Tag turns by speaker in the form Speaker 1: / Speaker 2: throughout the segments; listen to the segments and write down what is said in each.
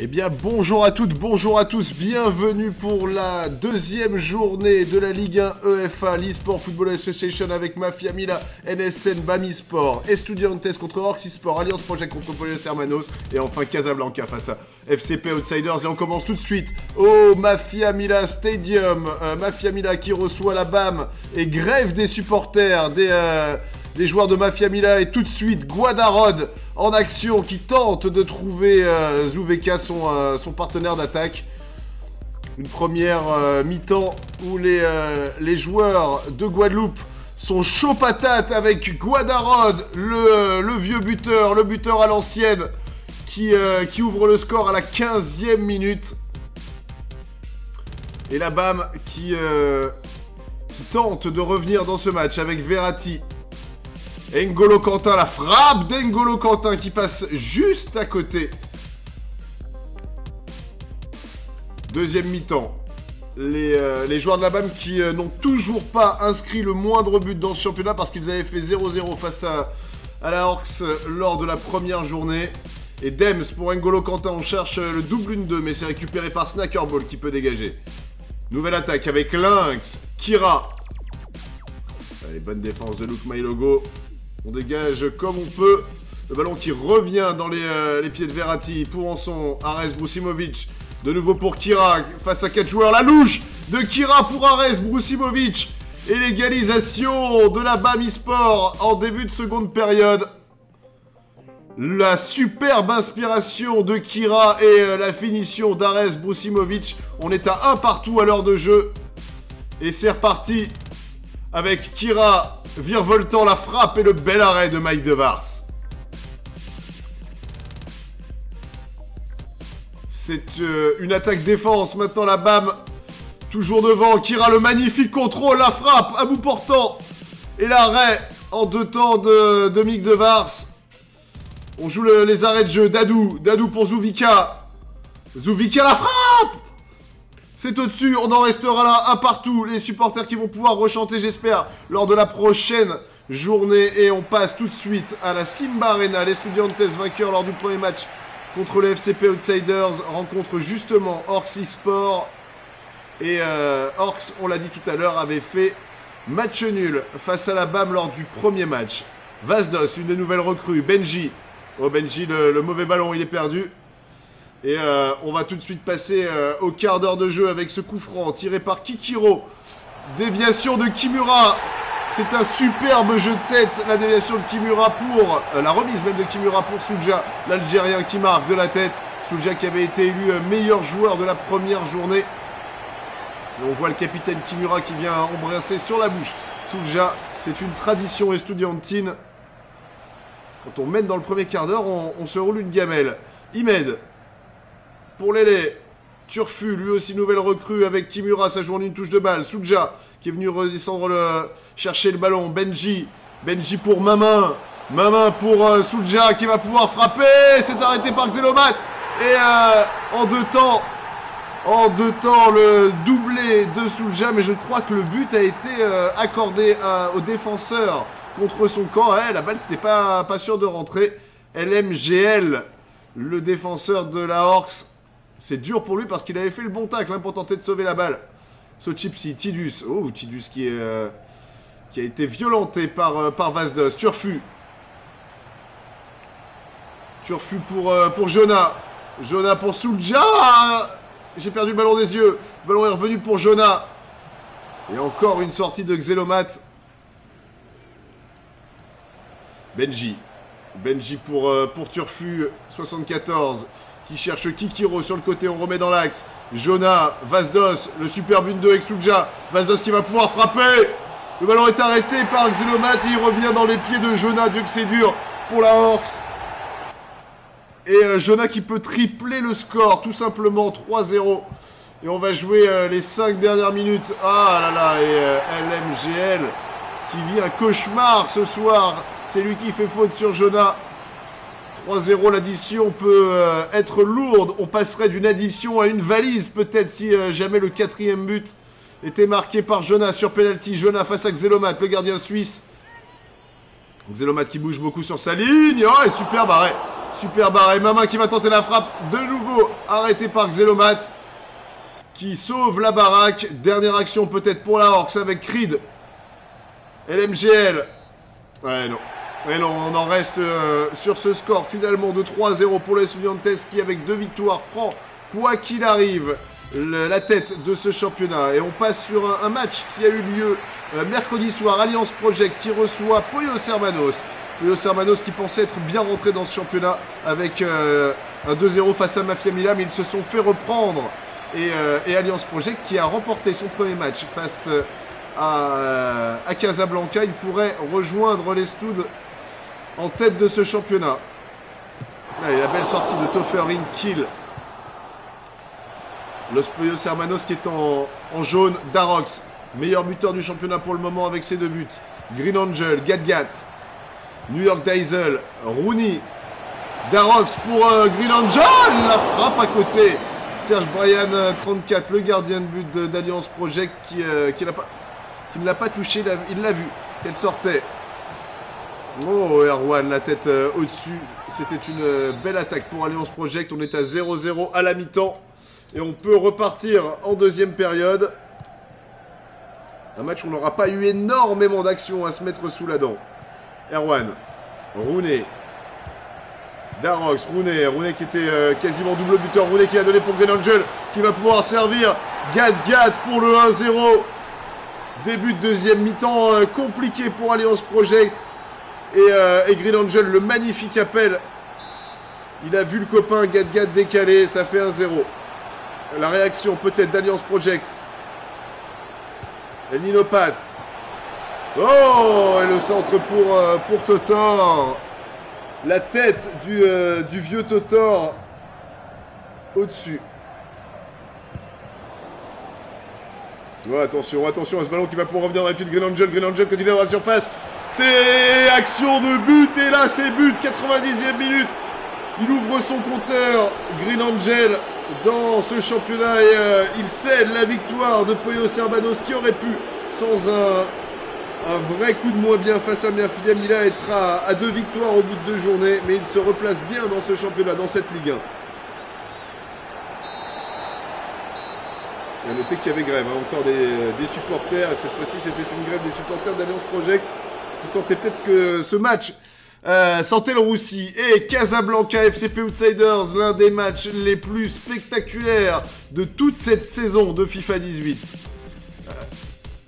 Speaker 1: Eh bien, bonjour à toutes, bonjour à tous, bienvenue pour la deuxième journée de la Ligue 1 EFA, l'eSport Football Association avec Mafia Mila, NSN, Bami Sport, Estudiantes contre Orcs eSport, Alliance Project contre Polios Hermanos et enfin Casablanca face à FCP Outsiders. Et on commence tout de suite au Mafia Mila Stadium, Mafia Mila qui reçoit la BAM et grève des supporters, des joueurs de Mafia Mila, et tout de suite Guadarod en action qui tente de trouver Zuveka, son partenaire d'attaque. Une première mi-temps où les joueurs de Guadeloupe sont chauds patates avec Guadarod, le vieux buteur, le buteur à l'ancienne qui ouvre le score à la 15e minute. Et la BAM qui tente de revenir dans ce match avec Verratti. N'Golo Kanté, la frappe d'N'Golo Kanté qui passe juste à côté. Deuxième mi-temps. Les joueurs de la BAM qui n'ont toujours pas inscrit le moindre but dans ce championnat parce qu'ils avaient fait 0-0 face à la Orcs lors de la première journée. Et Dems pour N'Golo Kanté, on cherche le double 1-2, mais c'est récupéré par Snackerball qui peut dégager. Nouvelle attaque avec Lynx, Kira. Allez, bonne défense de Luke Mailogo. On dégage comme on peut. Le ballon qui revient dans les pieds de Verratti. Pour en son Ares Brusimovic. De nouveau pour Kira face à 4 joueurs. La louche de Kira pour Ares Brusimovic. Et l'égalisation de la BAM eSport en début de seconde période. La superbe inspiration de Kira et la finition d'Ares Brusimovic. On est à 1 partout à l'heure de jeu. Et c'est reparti avec Kira virevoltant la frappe et le bel arrêt de Mike Devars. C'est une attaque défense. Maintenant la BAM toujours devant. Kira, le magnifique contrôle, la frappe à bout portant. Et l'arrêt en deux temps de Mike Devars. On joue les arrêts de jeu. Dadou pour Zuveka. Zuveka, la frappe! C'est au-dessus, on en restera là, un partout. Les supporters qui vont pouvoir rechanter, j'espère, lors de la prochaine journée. Et on passe tout de suite à la Simba Arena. Les Estudiantes vainqueurs lors du premier match contre le FCP Outsiders rencontrent justement Orcs eSport. Et Orcs, on l'a dit tout à l'heure, avait fait match nul face à la BAM lors du premier match. Vasdos, une des nouvelles recrues. Benji. Oh, Benji, le mauvais ballon, il est perdu. Et on va tout de suite passer au quart d'heure de jeu avec ce coup franc tiré par Kikiro. Déviation de Kimura. C'est un superbe jeu de tête, la déviation de Kimura pour... la remise même de Kimura pour Soulja, l'Algérien qui marque de la tête. Soulja qui avait été élu meilleur joueur de la première journée. Et on voit le capitaine Kimura qui vient embrasser sur la bouche Soulja. C'est une tradition estudiantine. Quand on mène dans le premier quart d'heure, on se roule une gamelle. Imed. Pour Lélé, Turfu, lui aussi nouvelle recrue avec Kimura, ça joue en une touche de balle. Soulja qui est venu redescendre chercher le ballon. Benji pour Mamin. Mamin pour Soulja qui va pouvoir frapper. C'est arrêté par Xelomat. Et en deux temps, le doublé de Soulja. Mais je crois que le but a été accordé au défenseur contre son camp. La balle qui n'était pas sûre de rentrer. LMGL, le défenseur de la Orcs. C'est dur pour lui parce qu'il avait fait le bon tacle pour tenter de sauver la balle. Sochipsi, Tidus. Oh, Tidus qui a été violenté par Vasdos. Turfu pour Jonah. Jonah pour Soulja. J'ai perdu le ballon des yeux. Le ballon est revenu pour Jonah. Et encore une sortie de Xelomat. Benji pour Turfu. 74. Qui cherche Kikiro sur le côté, on remet dans l'axe. Jonah, Vasdos, le super but 2 avec Soulja. Vasdos qui va pouvoir frapper. Le ballon est arrêté par Xelomat et il revient dans les pieds de Jonah. Dieu que c'est dur pour la Orcs. Et Jonah qui peut tripler le score, tout simplement 3-0. Et on va jouer les 5 dernières minutes. Ah là là, et LMGL qui vit un cauchemar ce soir. C'est lui qui fait faute sur Jonah. 3-0, l'addition peut être lourde. On passerait d'une addition à une valise, peut-être, si jamais le 4e but était marqué par Jonah sur penalty. Jonah face à Xelomat, le gardien suisse. Xelomat qui bouge beaucoup sur sa ligne. Oh, et superbe arrêt Super barré. Mamin qui va tenter la frappe. De nouveau arrêté par Xelomat. Qui sauve la baraque. Dernière action peut-être pour la Orcs avec Creed. LMGL. Ouais, non. Et non, on en reste sur ce score finalement de 3-0 pour les Estudiantes qui, avec 2 victoires, prend, quoi qu'il arrive, la tête de ce championnat. Et on passe sur un match qui a eu lieu mercredi soir. Alliance Project qui reçoit Pollos Hermanos. Pollos Hermanos qui pensait être bien rentré dans ce championnat avec un 2-0 face à Mafia Milan, mais ils se sont fait reprendre. Et Alliance Project qui a remporté son premier match face à Casablanca. Il pourrait rejoindre les Studs en tête de ce championnat. Allez, la belle sortie de Toffering Kill. Los Pollos Hermanos qui est en jaune. Darox, meilleur buteur du championnat pour le moment avec ses 2 buts. Green Angel, Gatgat, New York Diesel, Rooney, Darox pour Green Angel. La frappe à côté. Serge Bryan, 34, le gardien de but d'Alliance Project qui ne l'a pas touché. Il l'a vu qu'elle sortait. Oh, Erwan, la tête au-dessus. C'était une belle attaque pour Alliance Project. On est à 0-0 à la mi-temps. Et on peut repartir en deuxième période. Un match où on n'aura pas eu énormément d'actions à se mettre sous la dent. Erwan, Rooney, Darox, Rooney qui était quasiment double buteur. Rooney qui a donné pour Green Angel, qui va pouvoir servir Gatgat pour le 1-0. Début de deuxième mi-temps compliqué pour Alliance Project. Et Green Angel, le magnifique appel. Il a vu le copain Gatgat décaler, ça fait 1-0. La réaction peut-être d'Alliance Project. El Ninopat. Oh, et le centre pour Totor. La tête du vieux Totor au-dessus. Ouais, attention à ce ballon qui va pouvoir revenir dans les pieds de Green Angel. Green Angel continue dans la surface. C'est action de but. Et là, c'est but. 90e minute. Il ouvre son compteur. Green Angel dans ce championnat. Et il cède la victoire de Pollos Hermanos qui aurait pu, sans un vrai coup de moins bien face à Mafia Milan, être à 2 victoires au bout de 2 journées. Mais il se replace bien dans ce championnat, dans cette Ligue 1. À noter qu'il y avait grève, hein, encore des supporters. Et cette fois-ci, c'était une grève des supporters d'Alliance Project qui sentaient peut-être que ce match sentait le roussi. Et Casablanca FCP Outsiders, l'un des matchs les plus spectaculaires de toute cette saison de FIFA 18.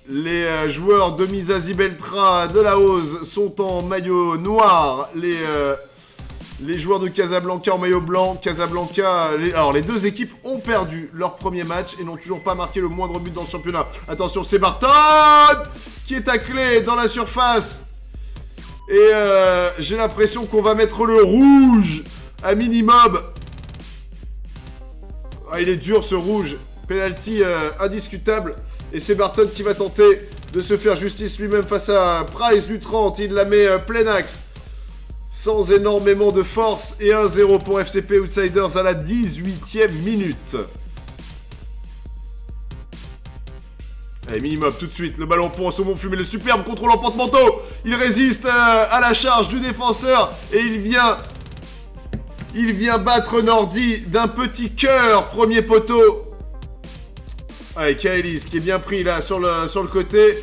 Speaker 1: Les joueurs de Misa Zibeltra de la Hose sont en maillot noir. Les joueurs de Casablanca en maillot blanc. Casablanca, alors les deux équipes ont perdu leur premier match et n'ont toujours pas marqué le moindre but dans le championnat. Attention, c'est Barton qui est taclé dans la surface. Et j'ai l'impression qu'on va mettre le rouge à minimum. Ah, il est dur ce rouge. Penalty indiscutable. Et c'est Barton qui va tenter de se faire justice lui-même face à Price du 30. Il la met plein axe. Sans énormément de force. Et 1-0 pour FCP Outsiders à la 18e minute. Allez, minimum tout de suite. Le ballon pour Saumon Fumé. Le superbe contrôle en porte-manteau. Il résiste à la charge du défenseur. Et il vient battre Nordi d'un petit cœur. Premier poteau. Allez, Kaelis qui est bien pris là sur le côté.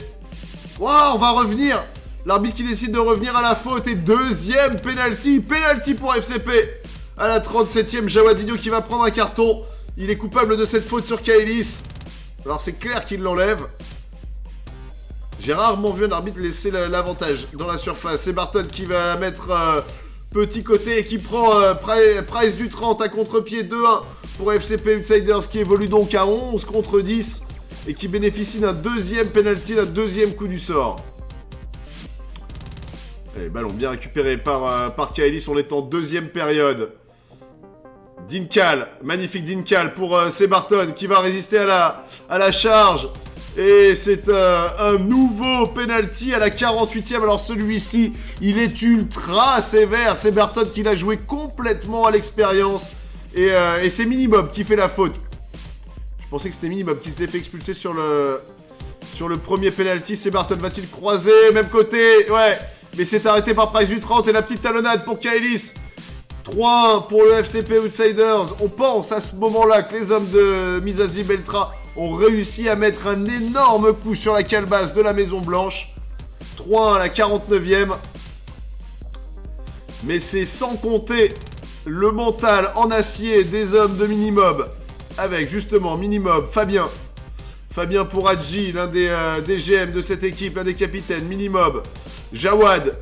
Speaker 1: Wow, on va revenir. L'arbitre qui décide de revenir à la faute. Et deuxième penalty. Penalty pour FCP. À la 37e, Jawadinho qui va prendre un carton. Il est coupable de cette faute sur Kaelis. Alors c'est clair qu'il l'enlève. J'ai rarement vu un arbitre laisser l'avantage dans la surface. C'est Barton qui va la mettre petit côté et qui prend Price du 30 à contre-pied. 2-1 pour FCP Outsiders qui évolue donc à 11 contre 10 et qui bénéficie d'un deuxième penalty, d'un deuxième coup du sort. Allez, ballon bien récupéré par Kaelis. On est en deuxième période. Dinkal, magnifique Dinkal pour Sebarton qui va résister à la charge. Et c'est un nouveau penalty à la 48e. Alors celui-ci, il est ultra sévère. Sebarton qui l'a joué complètement à l'expérience. Et c'est Minimob qui fait la faute. Je pensais que c'était Minimob qui s'était fait expulser sur le premier penalty. Sebarton va-t-il croiser? Même côté, ouais. Mais c'est arrêté par Price du 30 et la petite talonnade pour Kaelis. 3-1 pour le FCP Outsiders. On pense à ce moment-là que les hommes de Mizazi Beltra ont réussi à mettre un énorme coup sur la calebasse de la Maison Blanche. 3-1 à la 49e. Mais c'est sans compter le mental en acier des hommes de Minimob. Avec justement Minimob, Fabien. Fabien Pouradji, l'un des GM de cette équipe, l'un des capitaines. Minimob, Jawad.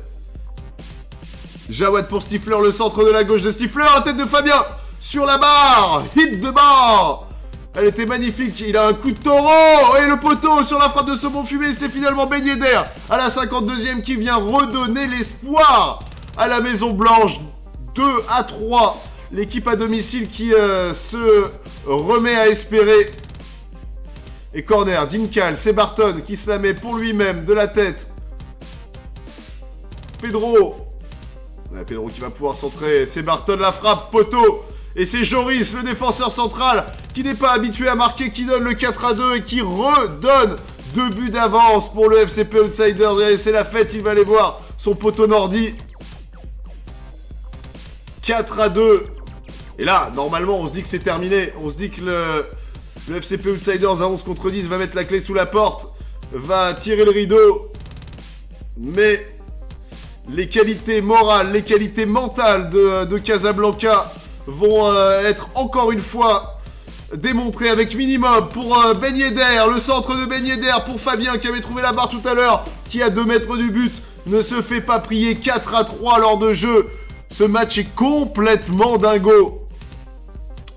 Speaker 1: Jawad pour Stifler, le centre de la gauche de Stifler. La tête de Fabien sur la barre. Hit de barre. Elle était magnifique. Il a un coup de taureau. Et le poteau sur la frappe de saumon fumé. C'est finalement Ben Yedder à la 52e qui vient redonner l'espoir à la Maison Blanche. 2-3. L'équipe à domicile qui se remet à espérer. Et corner, Dinkal, c'est Barton qui se la met pour lui-même de la tête. Pedro. Ouais, Pedro qui va pouvoir centrer. C'est Barton, la frappe, poteau. Et c'est Joris, le défenseur central, qui n'est pas habitué à marquer, qui donne le 4-2 et qui redonne 2 buts d'avance pour le FCP Outsiders. Et c'est la fête, il va aller voir son poteau Nordi. 4-2. Et là, normalement, on se dit que c'est terminé. On se dit que le FCP Outsiders à 11 contre 10 va mettre la clé sous la porte, va tirer le rideau. Mais les qualités morales, les qualités mentales de Casablanca vont être encore une fois démontrées avec Minimob pour Ben Yedder, le centre de Ben Yedder pour Fabien qui avait trouvé la barre tout à l'heure, qui à 2 mètres du but ne se fait pas prier. 4-3 lors de jeu. Ce match est complètement dingo.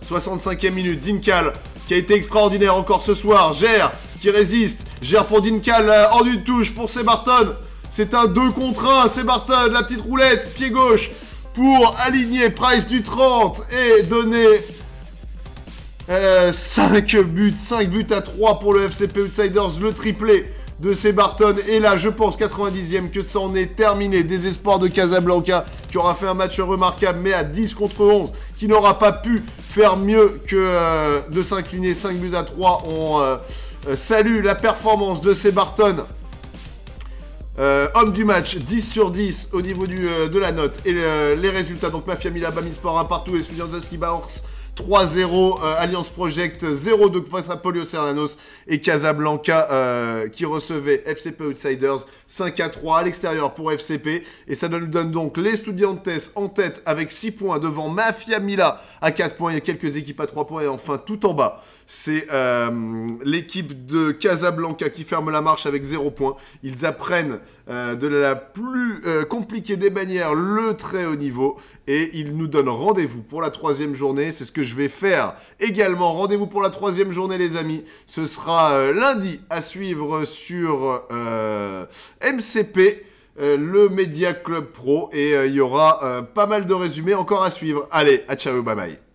Speaker 1: 65e minute, Dinkal qui a été extraordinaire encore ce soir. Gère qui résiste. Gère pour Dinkal en une touche pour Sebarton. C'est un 2 contre 1. Sebarton, la petite roulette, pied gauche pour aligner Price du 30 et donner 5 buts à 3 pour le FCP Outsiders. Le triplé de Sebarton. Et là, je pense 90e que ça en est terminé. Désespoir de Casablanca qui aura fait un match remarquable mais à 10 contre 11 qui n'aura pas pu faire mieux que de s'incliner 5 buts à 3. On salue la performance de Sebarton. Homme du match, 10 sur 10 au niveau de la note. Et les résultats, donc Mafia Mila, Bamisport 1 partout, et Studianski Baors 3-0, Alliance Project 0-2 face à Polio Serranos, et Casablanca qui recevait FCP Outsiders 5-3 à l'extérieur pour FCP. Et ça nous donne donc les Studiantes en tête avec 6 points devant Mafia Mila à 4 points. Il y a quelques équipes à 3 points et enfin tout en bas, c'est l'équipe de Casablanca qui ferme la marche avec 0 points. Ils apprennent de la plus compliquée des manières le très haut niveau et ils nous donnent rendez-vous pour la 3e journée. C'est ce que je vais faire également. Rendez-vous pour la 3e journée les amis. Ce sera lundi à suivre sur MCP, le Media Club Pro, et il y aura pas mal de résumés encore à suivre. Allez, à ciao, bye bye.